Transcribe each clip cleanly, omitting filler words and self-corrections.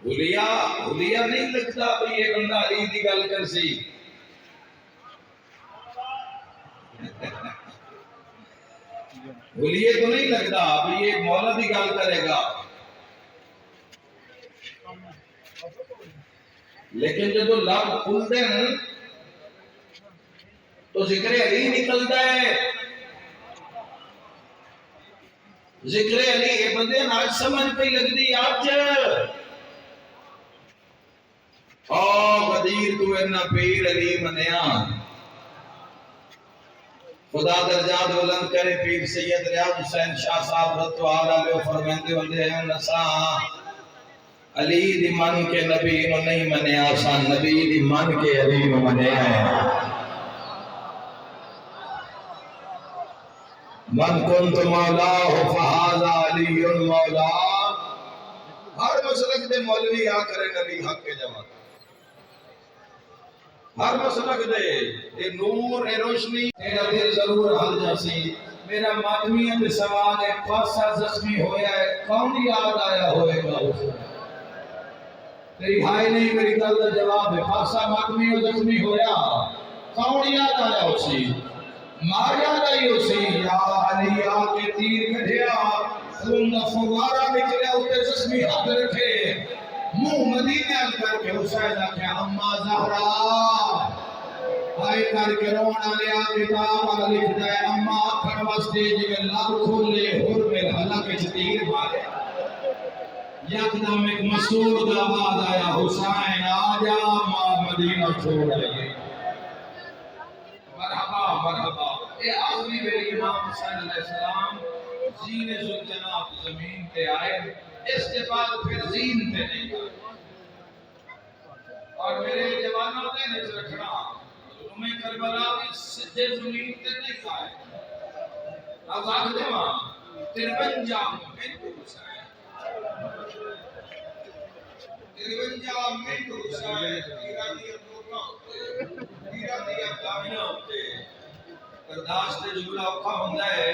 حلیہ نہیں لگتا بھی یہ بندہ علی دی گل کر سی حلیہ تو نہیں لگتا بھی یہ مولا دی گل کرے گا، لیکن جب لب کھلتے ہیں تو ذکر علی نکلتا ہے. ذکر علی یہ بندے آج سمجھ پہ لگتی آج قدیر تو اینا پیر علی منیا. خدا درجات بلند کرے پیر سید ریاض حسین شاہ صاحب رضی اللہ عنہ فرماتے ہوندے ہیں نساں علی دی من کے نبی نو نہیں منیا، سان نبی دی من کے علی نو منیا ہے. من کنت مولا فہذا علی مولا. ہر مسلک دے مولوی آ کرے نبی حق کے جواب، ہر مسلک دے اے نور اے روشنی میرا دل ضرور حل جاسی. میرا ماتمیت سوال ہے پاسا زخمی ہویا ہے کون یاد آیا ہوئے گا اسے؟ تیری بھائی نہیں میری گل کا جواب ہے پاسا ماتمی و زخمی ہویا کون یاد آیا اسی؟ مار یاد آئی اسی. یا علی آکے تیر کٹھیا خون دا فوارہ نکلے اتے زخمی ہاتھ رکھے منہ مدینے کر کے حسین آکے اما زہرا آئے کر کے رونا لیا کتاب آگا لکھ جائے اما اکھڑ واسطے جوے لب کھولے ہور میں حلق تیر مارے. یکدم ایک مسعود آواز آیا حسین آجا ماں مدینہ چھوڑ لگے. مرحبا مرحبا. اے آخری میرے امام حسین علیہ السلام زین ذوالجناب زمین تے آئے، اس کے بعد پھر زین تے نہیں آئے. اور میرے جوانوں نے نچ رکھنا تمہیں کربلا بھی سجے زمین تے نہیں آئے. اب آخ دے ماں 53 منٹ حسین 53 منٹ حسین ایرانی اندوکاں ہوتے ایرانی افغانیاں ہوتے برداشت جملہ اوکھا ہوندہ ہے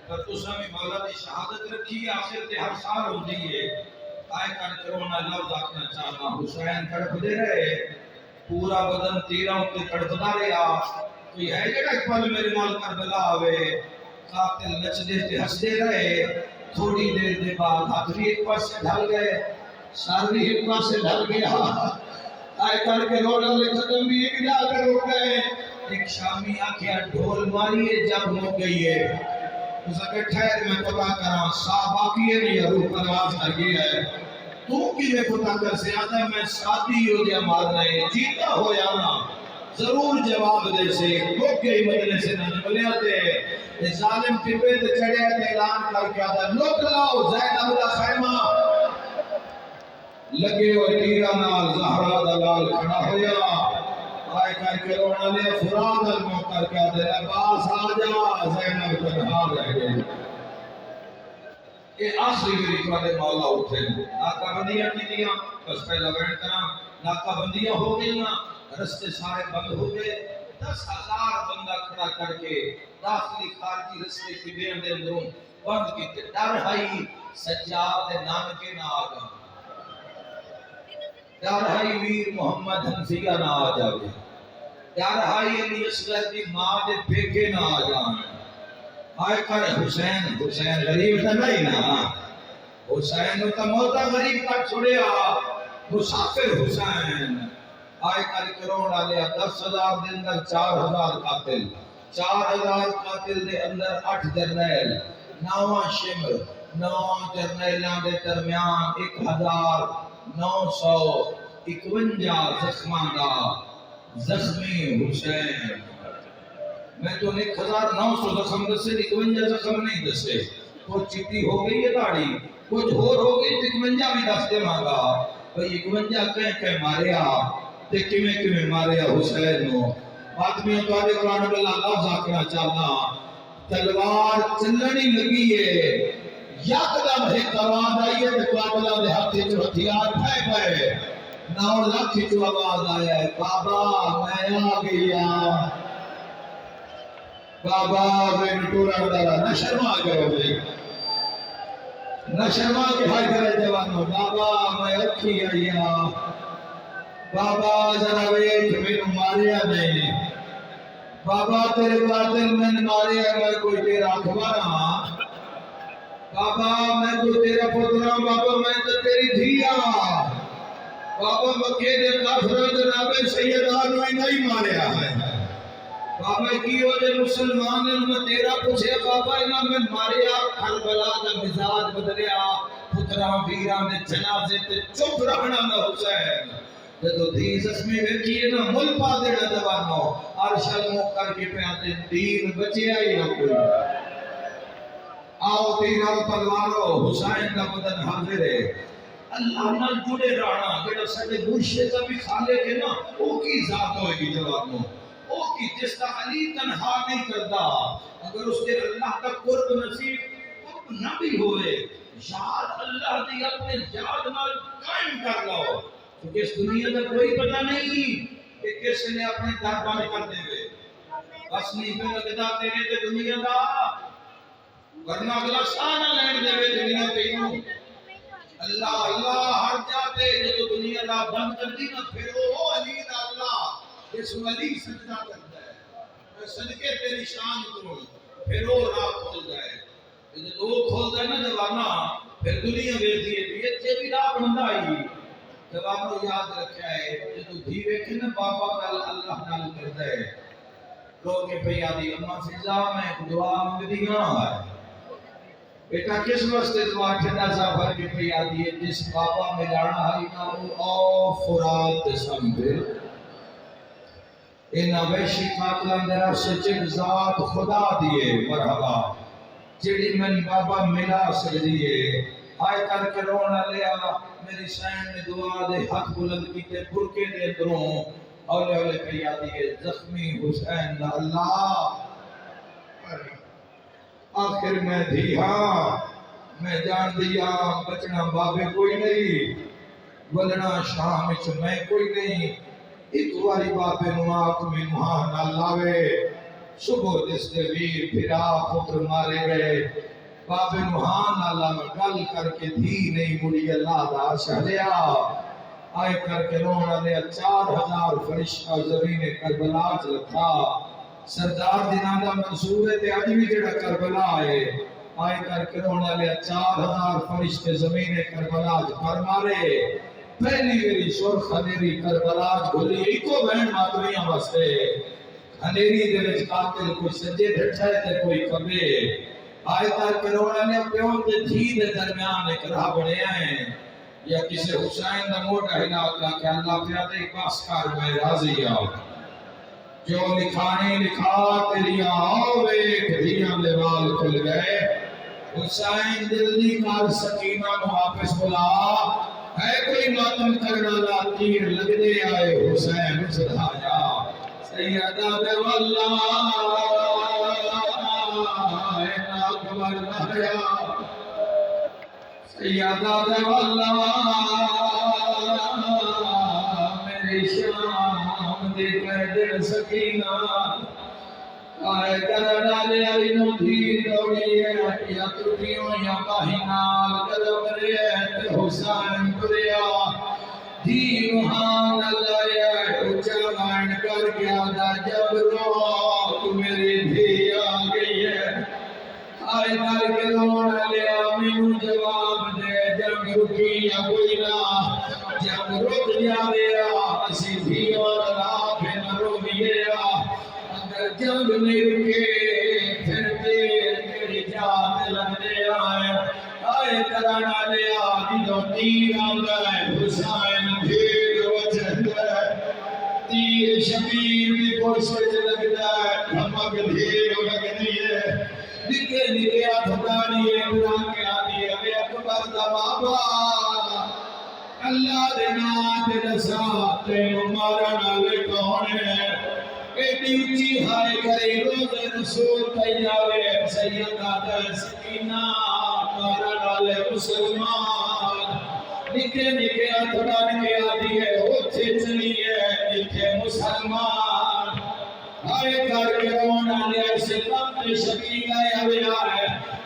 پر تسا میں مولا دی شہادت رکھی آخر تے ہر سال ہوندی ہے. آئے کر کرونا لفظ آکھنا چاہنا حسین تڑپ دے رہے پورا بدن تیرہ ہوتے تڑپدا رہا. کوئی ہے جڑا ایک پل میرے نال کربلا آوے قاتل نچ دے تے ہس دے رہے. تھوڑی دیر دے بعد ہاتھ بھی ایک پاس سے ڈھل گئے سر بھی ایک پاس سے ڈھل گیا. آئے کر کے روڑا لے قدم بھی ایک جا کر اٹھ گئے. ایک شامی آکھیا ڈھول ماری جب ہو گئی ہے اس کے ٹھہر میں پتا کرا صاحب آکھیے نہیں روح پرواز کر گیا ہے. تو کی میں پتا کر سے آتا میں شادی ہو جا مارنا ہے جیتا ہو جانا ضرور جواب دے سے لوگ کے مدلے سے نہ بلے آتے ظالم ٹپے تے چڑھے تے اعلان کر کے آتا لوگ لاؤ زینب دا خیمہ لگے اور تیرہ نال زہرا دا لال کھڑا ہویا. آئے کر کے رونا لے فراد الموکر کیا دے عباس آجا زینب تنہا رہ گئے. یہ آخری میری تمہارے مولا اٹھے ناکہ بندیاں کی دیا بس پہلا بینڈ کرا ناکہ بندیاں ہو گئیاں رستے سارے بند ہو گئے. 10,000 بندہ کھڑا کر کے داخلی خارجی رستے کی بین دے اندروں بند کی تے ڈر ہائی سجاد دے نانکے نہ آگا ڈر ہائی ویر محمد حنفیہ نہ آ جاوے ڈر ہائی علی اصغر دی ماں دے پیکے نہ آ جاوے. آئے کر حسین حسین غریب تھا نہیں نا حسین کا موتا غریب کا چھوڑیا مسافر حسین. آئے کر کروڑا لیا 10,000 دے اندر 4,000 قاتل 4,000 قاتل دے اندر 8 جرنیل 9 شمر 9 جرنیلوں دے درمیان 1,951 زخمان دا زخمی حسین. میں تو 1,900 زخم دسے 51 زخم نہیں دسے. کچھ چٹی ہو گئی ہے داڑھی کچھ ہو گئی 51 بھی دس دے مانگا بھئی 51 کہیں ماریا تے کمیں ماریا حسین نو. آدمیوں تو آدھے قرآن میں اللہ ذاکرہ چاہنا تلوار چلنی لگی ہے یکدم ہے آواز آئی ہے تے قابلہ دے ہاتھے جو ہتھیار پھے پھے 9 لاکھ جو آواز آیا ہے بابا میں آ گیا بابا میں ٹورا ڈالا نہ شرما گئے ہوئے نہ شرما کے بھائی کرے جوانو بابا میں اکھی آیا بابا ذرا ویکھ مینوں ماریا نہیں بابا تیرے قاتل میں ماریا میں کوئی تیرا اخبار بابا میں کوئی تیرا پترا بابا میں تو تیری دھیا بابا مکے دے کافر جناب سیدہ نو نہیں ماریا ہے بابا کی وجہ مسلمان نے تیرا پوچھے بابا انہاں میں ماریا کربلا دا مزاج بدلیا پترا ویراں دے جنازے تے چپ رہنا نہ حسین جدو دھی زخمی ویکھی ہے نا مل پا دینا دوانو عرشل مو کر کے پیاتے دین بچے آئی نہ کوئی آؤ تیرا پلوارو حسین کا بدن حاضر ہے اللہ نال جڑے رہنا جڑا سارے مرشد بھی خالق ہے نا او کی ذات ہوئے گی جوانو او کی جس کا علی تنہا نہیں کرتا اگر اس کے اللہ کا قرب نصیب قرب نہ بھی ہوئے یاد اللہ دی اپنے یاد نال قائم کر لو کیونکہ اس دنیا کا کوئی پتہ نہیں کہ کس نے اپنے دربار کر دے ہوئے بس نہیں پہ لگتا تیرے تے دنیا دا ورنہ اگلا سانہ لین دے ہوئے دنیا تینوں اللہ اللہ ہر جاتے جو دنیا دا بند کر دی نا پھر وہ علی دا اللہ اس علی سجدہ کرتا ہے میں صدقے تیری شان کروں پھر وہ راہ کھول جائے جب وہ کھول جائے نا جوانا پھر دنیا بیٹھی ہے یہ چے بھی راہ بندہ آئی جوانو یاد رکھا ہے جدو دھی ویکھے نا بابا کل اللہ نال کردا ہے رو کے پئی آدی اماں فضا میں ایک دعا منگدی ہاں بیٹا کس واسطے دعا ٹھنڈا سا بھر کے پئی آدی ہے جس بابا ملانا ہے نا او فرات سمبل اینا ویشی قاتلان در سچن ذات خدا دیے مرحبا جڑی من بابا ملا سکدی ہے آئے کر کے رونا لیا میری سین نے دعا دے ہاتھ بلند کیتے برکے دے اندروں اولے اولے پہ آدھی ہے زخمی حسین دا اللہ آخر میں دھیا میں جان دیا بچنا بابے کوئی نہیں ولنا شام اچھ میں کوئی نہیں ایک واری بابے نواق میں نوہاں نہ لاوے صبح جس دے ویر پھرا پتر مارے گئے باب نوحان اللہ گل کر کے دھی نہیں مڑی اللہ دا شہلیا آئے کر کے رونا لیا 4000 فرشتہ زمین کربلا رکھا سردار دینادا منصور ہے تے اج بھی جڑا کربلا آئے کر کے رونا لیا 4000 فرشتے زمین کربلا پر مارے پہلی میری سرخ اندھیری کربلا گھلی ایکو بہن ماتویاں واسطے اندھیری دے وچ قاتل کوئی سجے ڈھٹا ہے تے کوئی کبے آئے کر کے رونا نے پیون دے دھی دے درمیان ایک راہ بڑے آئے یا کسی حسین دا موٹا ہلا کا کہ اللہ پیادے پاس کار میں راضی آؤ جو لکھانے لکھا تیری آوے کھڑیاں دے وال کھل گئے حسین جلدی کار سکینہ نو واپس بلا ہے کوئی ماتم کرنا لا تیر لگ دے آئے حسین صدایا سیدہ دے واللہ اکبر نہیا سیدہ دے واللہ میری شام دے قید سکینہ آئے کرنا لے علی نو دھیر دوڑی ہے یا ترٹیوں یا باہینال قدم ریت حسین کریا دھیوہان اللہ یا اچھا مائن کر گیا دا جب روک میری دھی آگئی ہے آئے کر کے رونا لیا مینو جواب دے جب رکی یا کوئی نہ جب رک جا لیا اسی دھی اور اللہ پھر رو لیا اگر جب نہیں رکے پھر تیر میری جات لگنے آئے کرانا لیا جدو تیر آگا ہے حسین بھیڑ وجہ ہے تیر شبیر بھی پوشت لگتا ہے دھمک بھیڑ لگنی ہے نکے نکے آتھدانی ہے قرآن کے آدھی ہے بے اکبر دا بابا اللہ دینا تیرے ساتھ مارا نالے کون ہے ایڈی اچھی ہائے کرے روز رسول تیاوے سیدہ دے سکینہ مارا نالے مسلمان نکے نکے آتھدانی کے آدھی ہے اچھے چلی ہے نکے مسلمان آئے کر کے رونا لیا سلام شکیلہ یا ہے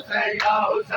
Hussein,